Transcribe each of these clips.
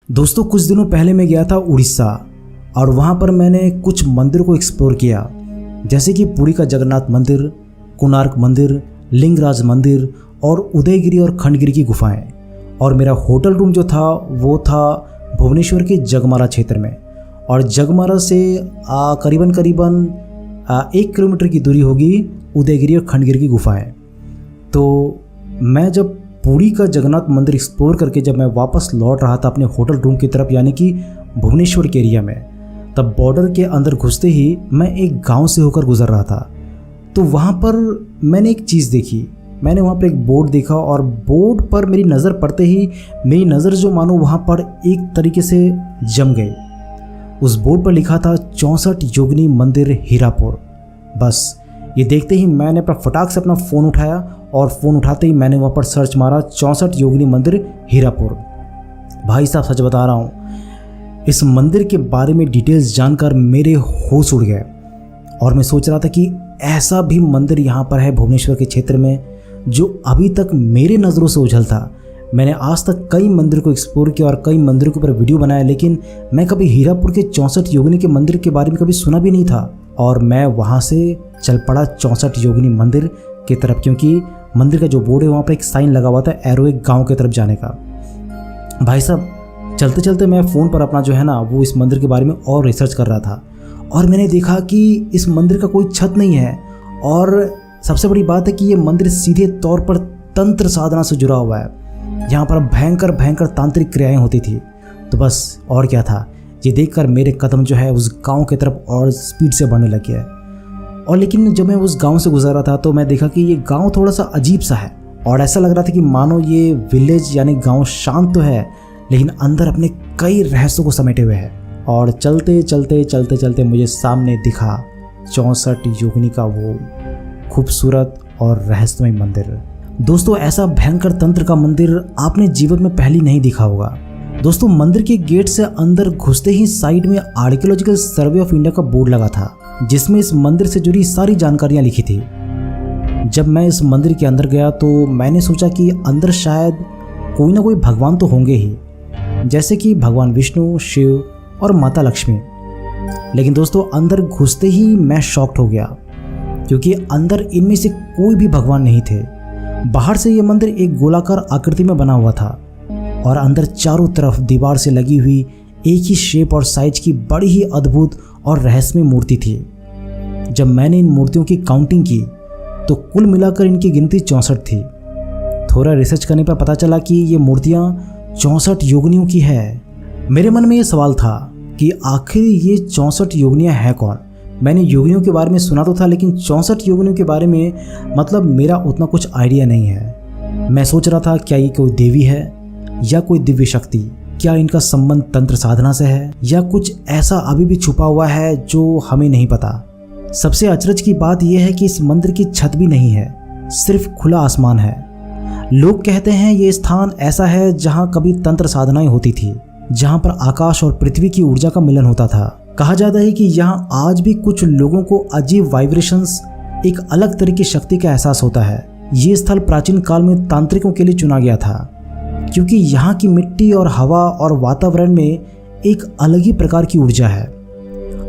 दोस्तों कुछ दिनों पहले मैं गया था उड़ीसा और वहाँ पर मैंने कुछ मंदिर को एक्सप्लोर किया, जैसे कि पुरी का जगन्नाथ मंदिर, कोणार्क मंदिर, लिंगराज मंदिर और उदयगिरी और खंडगिरी की गुफाएं। और मेरा होटल रूम जो था वो था भुवनेश्वर के जगमारा क्षेत्र में, और जगमारा से करीबन 1 किलोमीटर की दूरी होगी उदयगिरी और खंडगिरी की गुफाएं। तो मैं जब पुरी का जगन्नाथ मंदिर एक्सप्लोर करके जब मैं वापस लौट रहा था अपने होटल रूम की तरफ, यानी कि भुवनेश्वर के एरिया में, तब बॉर्डर के अंदर घुसते ही मैं एक गांव से होकर गुजर रहा था। तो वहाँ पर मैंने एक चीज़ देखी, मैंने वहाँ पर एक बोर्ड देखा और बोर्ड पर मेरी नज़र पड़ते ही मेरी नज़र जो मानो वहाँ पर एक तरीके से जम गई। उस बोर्ड पर लिखा था 64 योगिनी मंदिर हीरापुर। बस ये देखते ही मैंने अपना फटाक से अपना फ़ोन उठाया और फ़ोन उठाते ही मैंने वहाँ पर सर्च मारा 64 योगिनी मंदिर हीरापुर। भाई साहब सच बता रहा हूँ, इस मंदिर के बारे में डिटेल्स जानकर मेरे होश उड़ गए और मैं सोच रहा था कि ऐसा भी मंदिर यहाँ पर है भुवनेश्वर के क्षेत्र में जो अभी तक मेरे नज़रों से ओझल था। मैंने आज तक कई मंदिर को एक्सप्लोर किया और कई मंदिरों के ऊपर वीडियो बनाया, लेकिन मैं कभी हीरापुर के 64 योगिनी के मंदिर के बारे में कभी सुना भी नहीं था। और मैं वहाँ से चल पड़ा 64 योगिनी मंदिर की तरफ, क्योंकि मंदिर का जो बोर्ड है वहाँ पर एक साइन लगा हुआ था एरो एक गाँव की तरफ जाने का। भाई साहब चलते चलते मैं फ़ोन पर अपना जो है ना वो इस मंदिर के बारे में और रिसर्च कर रहा था, और मैंने देखा कि इस मंदिर का कोई छत नहीं है, और सबसे बड़ी बात है कि ये मंदिर सीधे तौर पर तंत्र साधना से जुड़ा हुआ है। यहाँ पर भयंकर तांत्रिक क्रियाएं होती थी। तो बस और क्या था, ये देखकर मेरे कदम जो है उस गांव की तरफ और स्पीड से बढ़ने लग गया। और लेकिन जब मैं उस गांव से गुजर रहा था तो मैं देखा कि ये गांव थोड़ा सा अजीब सा है, और ऐसा लग रहा था कि मानो ये विलेज यानी गांव शांत तो है लेकिन अंदर अपने कई रहस्यों को समेटे हुए है। और चलते चलते मुझे सामने दिखा 64 योगिनी का वो खूबसूरत और रहस्यमय मंदिर। दोस्तों ऐसा भयंकर तंत्र का मंदिर आपने जीवन में पहले नहीं देखा होगा। दोस्तों मंदिर के गेट से अंदर घुसते ही साइड में आर्कियोलॉजिकल सर्वे ऑफ इंडिया का बोर्ड लगा था, जिसमें इस मंदिर से जुड़ी सारी जानकारियां लिखी थी। जब मैं इस मंदिर के अंदर गया तो मैंने सोचा कि अंदर शायद कोई ना कोई भगवान तो होंगे ही, जैसे कि भगवान विष्णु, शिव और माता लक्ष्मी। लेकिन दोस्तों अंदर घुसते ही मैं शॉक्ड हो गया, क्योंकि अंदर इनमें से कोई भी भगवान नहीं थे। बाहर से ये मंदिर एक गोलाकार आकृति में बना हुआ था और अंदर चारों तरफ दीवार से लगी हुई एक ही शेप और साइज की बड़ी ही अद्भुत और रहस्यमय मूर्ति थी। जब मैंने इन मूर्तियों की काउंटिंग की तो कुल मिलाकर इनकी गिनती 64 थी। थोड़ा रिसर्च करने पर पता चला कि ये मूर्तियाँ 64 योगिनियों की है। मेरे मन में ये सवाल था कि आखिर ये 64 योगिनियाँ हैं कौन। मैंने योगिनियों के बारे में सुना तो था, लेकिन 64 योगिनियों के बारे में मतलब मेरा उतना कुछ आइडिया नहीं है। मैं सोच रहा था क्या ये कोई देवी है या कोई दिव्य शक्ति, क्या इनका संबंध तंत्र साधना से है या कुछ ऐसा अभी भी छुपा हुआ है जो हमें नहीं पता। सबसे अचरज की बात यह है कि इस मंदिर की छत भी नहीं है, सिर्फ खुला आसमान है। लोग कहते हैं ये स्थान ऐसा है जहाँ कभी तंत्र साधनाएं होती थी, जहाँ पर आकाश और पृथ्वी की ऊर्जा का मिलन होता था। कहा जाता है कि यहाँ आज भी कुछ लोगों को अजीब वाइब्रेशंस, एक अलग तरह की शक्ति का एहसास होता है। ये स्थल प्राचीन काल में तांत्रिकों के लिए चुना गया था, क्योंकि यहाँ की मिट्टी और हवा और वातावरण में एक अलग ही प्रकार की ऊर्जा है।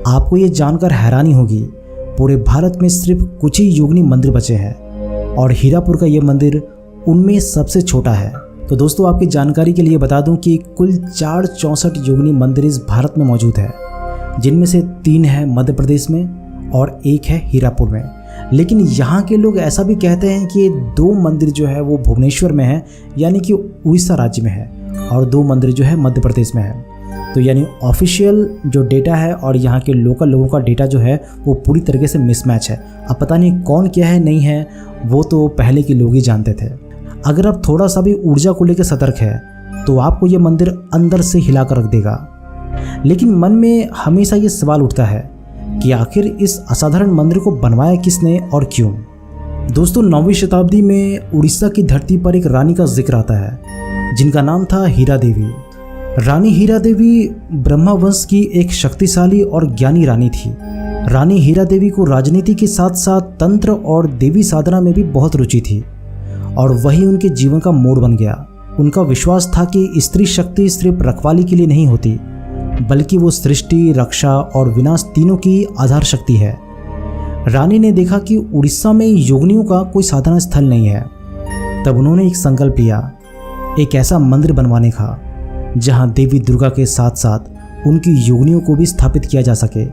आपको ये जानकर हैरानी होगी, पूरे भारत में सिर्फ कुछ ही योगिनी मंदिर बचे हैं और हीरापुर का ये मंदिर उनमें सबसे छोटा है। तो दोस्तों आपकी जानकारी के लिए बता दूं कि कुल 64 योगिनी मंदिर इस भारत में मौजूद है, जिनमें से 3 है मध्य प्रदेश में और 1 है हीरापुर में। लेकिन यहाँ के लोग ऐसा भी कहते हैं कि 2 मंदिर जो है वो भुवनेश्वर में है, यानी कि उड़ीसा राज्य में है, और 2 मंदिर जो है मध्य प्रदेश में है। तो यानी ऑफिशियल जो डेटा है और यहाँ के लोकल लोगों का डेटा जो है वो पूरी तरीके से मिसमैच है। अब पता नहीं कौन क्या है नहीं है, वो तो पहले के लोग ही जानते थे। अगर आप थोड़ा सा भी ऊर्जा को लेकर सतर्क है तो आपको ये मंदिर अंदर से हिला कर रख देगा। लेकिन मन में हमेशा ये सवाल उठता है कि आखिर इस असाधारण मंदिर को बनवाया किसने और क्यों। दोस्तों 9वीं शताब्दी में उड़ीसा की धरती पर एक रानी का जिक्र आता है जिनका नाम था हीरा देवी। रानी हीरा देवी ब्रह्मा वंश की एक शक्तिशाली और ज्ञानी रानी थी। रानी हीरा देवी को राजनीति के साथ साथ तंत्र और देवी साधना में भी बहुत रुचि थी और वही उनके जीवन का मोड़ बन गया। उनका विश्वास था कि स्त्री शक्ति सिर्फ रखवाली के लिए नहीं होती, बल्कि वो सृष्टि, रक्षा और विनाश तीनों की आधार शक्ति है। रानी ने देखा कि उड़ीसा में योगिनियों का कोई साधना स्थल नहीं है। तब उन्होंने एक संकल्प लिया, एक ऐसा मंदिर बनवाने का जहां देवी दुर्गा के साथ साथ उनकी योगिनियों को भी स्थापित किया जा सके,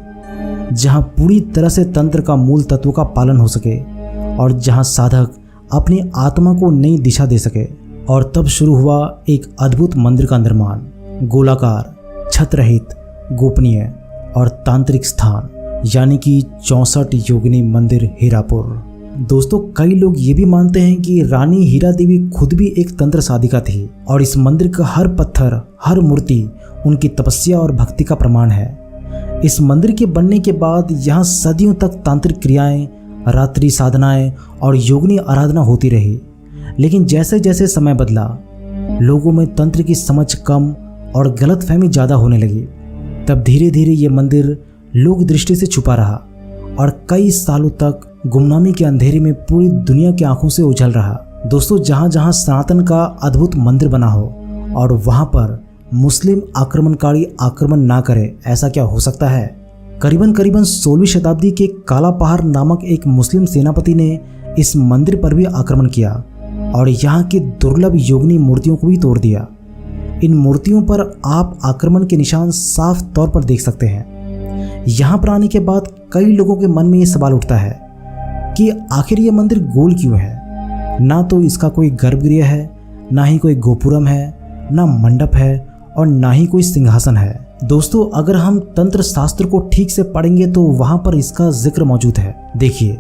जहां पूरी तरह से तंत्र का मूल तत्व का पालन हो सके और जहां साधक अपनी आत्मा को नई दिशा दे सके। और तब शुरू हुआ एक अद्भुत मंदिर का निर्माण, गोलाकार, छत रहित, गोपनीय और तांत्रिक स्थान, यानी कि 64 योगिनी मंदिर हीरापुर। दोस्तों, कई लोग ये भी मानते हैं कि रानी हीरा देवी खुद भी एक तंत्र साधिका थी और इस मंदिर का हर पत्थर, हर मूर्ति उनकी तपस्या और भक्ति का प्रमाण है। इस मंदिर के बनने के बाद यहाँ सदियों तक तांत्रिक क्रियाएं, रात्रि साधनाएं और योगिनी आराधना होती रही। लेकिन जैसे जैसे समय बदला, लोगों में तंत्र की समझ कम और गलतफहमी ज़्यादा होने लगी। तब धीरे धीरे ये मंदिर लोक दृष्टि से छुपा रहा और कई सालों तक गुमनामी के अंधेरे में पूरी दुनिया की आंखों से उछल रहा। दोस्तों, जहाँ जहाँ सनातन का अद्भुत मंदिर बना हो और वहाँ पर मुस्लिम आक्रमणकारी आक्रमण ना करे, ऐसा क्या हो सकता है? करीबन 16वीं शताब्दी के काला पहाड़ नामक एक मुस्लिम सेनापति ने इस मंदिर पर भी आक्रमण किया और यहाँ की दुर्लभ योगिनी मूर्तियों को भी तोड़ दिया। इन मूर्तियों पर आप आक्रमण के निशान साफ तौर पर देख सकते हैं। यहाँ पर आने के बाद कई लोगों के मन में ये सवाल उठता है कि आखिर ये मंदिर गोल क्यों है? ना तो इसका कोई गर्भगृह है, ना ही कोई गोपुरम है, ना मंडप है और ना ही कोई सिंहासन है। दोस्तों, अगर हम तंत्र शास्त्र को ठीक से पढ़ेंगे तो वहाँ पर इसका जिक्र मौजूद है। देखिए,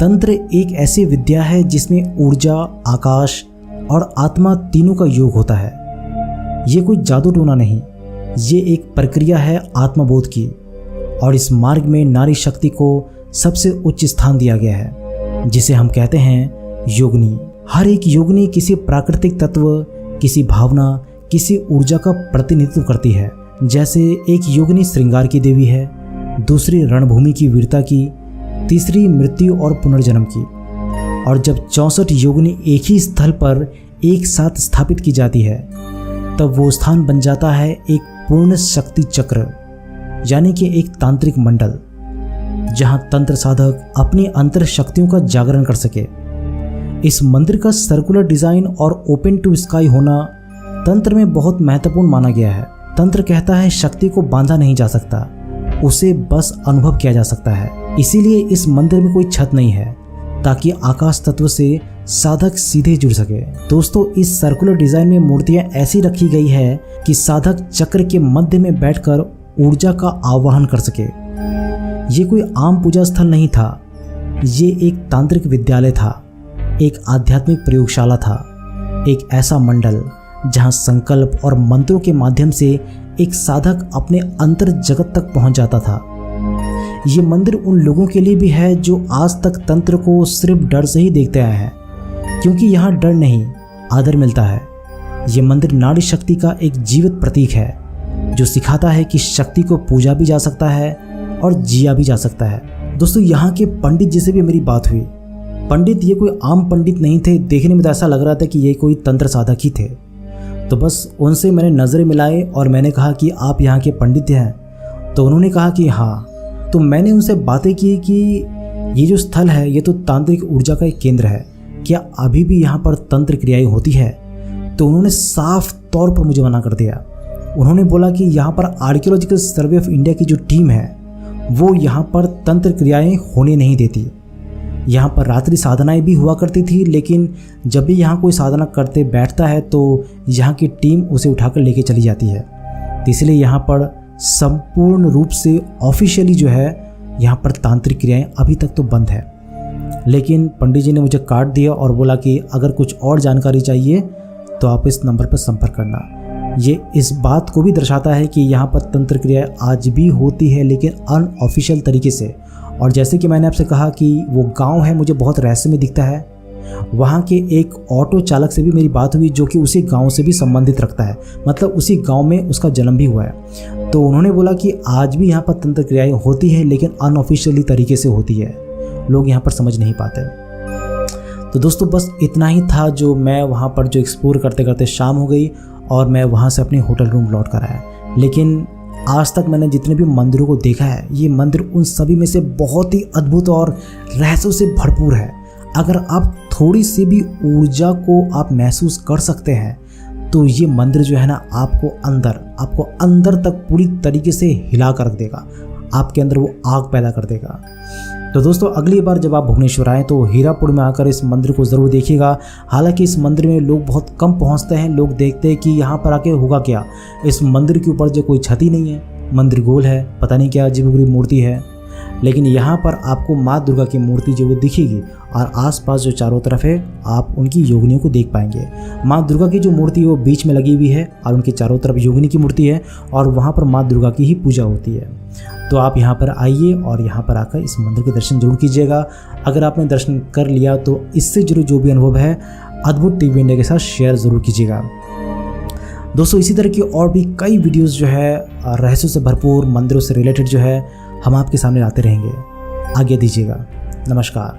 तंत्र एक ऐसी विद्या है जिसमें ऊर्जा, आकाश और आत्मा तीनों का योग होता है। ये कोई जादू टोना नहीं, ये एक प्रक्रिया है आत्मबोध की और इस मार्ग में नारी शक्ति को सबसे उच्च स्थान दिया गया है, जिसे हम कहते हैं योगिनी। हर एक योगिनी किसी प्राकृतिक तत्व, किसी भावना, किसी ऊर्जा का प्रतिनिधित्व करती है। जैसे एक योगिनी श्रृंगार की देवी है, दूसरी रणभूमि की वीरता की, तीसरी मृत्यु और पुनर्जन्म की। और जब 64 योगिनी एक ही स्थल पर एक साथ स्थापित की जाती है, तब वो स्थान बन जाता है एक पूर्ण शक्ति चक्र, यानी कि एक तांत्रिक मंडल, जहां तंत्र साधक अपनी अंतर शक्तियों का जागरण कर सके। इस मंदिर का सर्कुलर डिजाइन और ओपन टू स्काई होना तंत्र में बहुत महत्वपूर्ण माना गया है। तंत्र कहता है शक्ति को बांधा नहीं जा सकता, उसे बस अनुभव किया जा सकता है। इसीलिए इस मंदिर में कोई छत नहीं है, ताकि आकाश तत्व से साधक सीधे जुड़ सके। दोस्तों, इस सर्कुलर डिजाइन में मूर्तियां ऐसी रखी गई है कि साधक चक्र के मध्य में बैठकर ऊर्जा का आवाहन कर सके। ये कोई आम पूजा स्थल नहीं था, ये एक तांत्रिक विद्यालय था, एक आध्यात्मिक प्रयोगशाला था, एक ऐसा मंडल जहां संकल्प और मंत्रों के माध्यम से एक साधक अपने अंतर जगत तक पहुंच जाता था। ये मंदिर उन लोगों के लिए भी है जो आज तक तंत्र को सिर्फ डर से ही देखते आए हैं, क्योंकि यहाँ डर नहीं, आदर मिलता है। ये मंदिर नारी शक्ति का एक जीवित प्रतीक है, जो सिखाता है कि शक्ति को पूजा भी जा सकता है और जिया भी जा सकता है। दोस्तों, यहाँ के पंडित जी से भी मेरी बात हुई। पंडित ये कोई आम पंडित नहीं थे, देखने में तो ऐसा लग रहा था कि ये कोई तंत्र साधक ही थे। तो बस उनसे मैंने नज़रें मिलाई और मैंने कहा कि आप यहाँ के पंडित हैं? तो उन्होंने कहा कि हाँ। तो मैंने उनसे बातें की कि ये जो स्थल है ये तो तांत्रिक ऊर्जा का एक केंद्र है, क्या अभी भी यहाँ पर तंत्र क्रियाएं होती है? तो उन्होंने साफ तौर पर मुझे मना कर दिया। उन्होंने बोला कि यहाँ पर आर्कियोलॉजिकल सर्वे ऑफ इंडिया की जो टीम है वो यहाँ पर तंत्र क्रियाएं होने नहीं देती। यहाँ पर रात्रि साधनाएं भी हुआ करती थी, लेकिन जब भी यहाँ कोई साधना करते बैठता है तो यहाँ की टीम उसे उठाकर लेके चली जाती है। तो इसलिए यहाँ पर संपूर्ण रूप से ऑफिशियली जो है यहाँ पर तांत्रिक क्रियाएं अभी तक तो बंद है। लेकिन पंडित जी ने मुझे कार्ड दिया और बोला कि अगर कुछ और जानकारी चाहिए तो आप इस नंबर पर संपर्क करना। ये इस बात को भी दर्शाता है कि यहाँ पर तंत्र क्रियाएं आज भी होती है, लेकिन अनऑफिशियल तरीके से। और जैसे कि मैंने आपसे कहा कि वो गांव है मुझे बहुत रहस्यमय दिखता है, वहाँ के एक ऑटो चालक से भी मेरी बात हुई जो कि उसी गांव से भी संबंधित रखता है, मतलब उसी गांव में उसका जन्म भी हुआ है। तो उन्होंने बोला कि आज भी यहाँ पर तंत्र क्रियाएं होती है, लेकिन अनऑफिशियली तरीके से होती है, लोग यहाँ पर समझ नहीं पाते। तो दोस्तों बस इतना ही था जो मैं वहाँ पर जो एक्सप्लोर करते करते शाम हो गई और मैं वहाँ से अपने होटल रूम लौट कर आया। लेकिन आज तक मैंने जितने भी मंदिरों को देखा है, ये मंदिर उन सभी में से बहुत ही अद्भुत और रहस्यों से भरपूर है। अगर आप थोड़ी सी भी ऊर्जा को आप महसूस कर सकते हैं तो ये मंदिर जो है ना आपको अंदर तक पूरी तरीके से हिला कर रख देगा, आपके अंदर वो आग पैदा कर देगा। तो दोस्तों अगली बार जब आप भुवनेश्वर आएँ तो हीरापुर में आकर इस मंदिर को ज़रूर देखिएगा। हालांकि इस मंदिर में लोग बहुत कम पहुंचते हैं, लोग देखते हैं कि यहाँ पर आके होगा क्या। इस मंदिर के ऊपर जो कोई छत ही नहीं है, मंदिर गोल है, पता नहीं क्या अजीबोगरीब मूर्ति है। लेकिन यहाँ पर आपको माँ दुर्गा की मूर्ति जो वो दिखेगी और आसपास जो चारों तरफ है आप उनकी योगिनियों को देख पाएंगे। माँ दुर्गा की जो मूर्ति है वो बीच में लगी हुई है और उनके चारों तरफ योगिनी की मूर्ति है और वहाँ पर माँ दुर्गा की ही पूजा होती है। तो आप यहाँ पर आइए और यहाँ पर आकर इस मंदिर के दर्शन जरूर कीजिएगा। अगर आपने दर्शन कर लिया तो इससे जुड़े जो भी अनुभव है अद्भुत टीवी इंडिया के साथ शेयर ज़रूर कीजिएगा। दोस्तों इसी तरह की और भी कई वीडियोस जो है रहस्यों से भरपूर मंदिरों से रिलेटेड जो है हम आपके सामने लाते रहेंगे। आगे दीजिएगा। नमस्कार।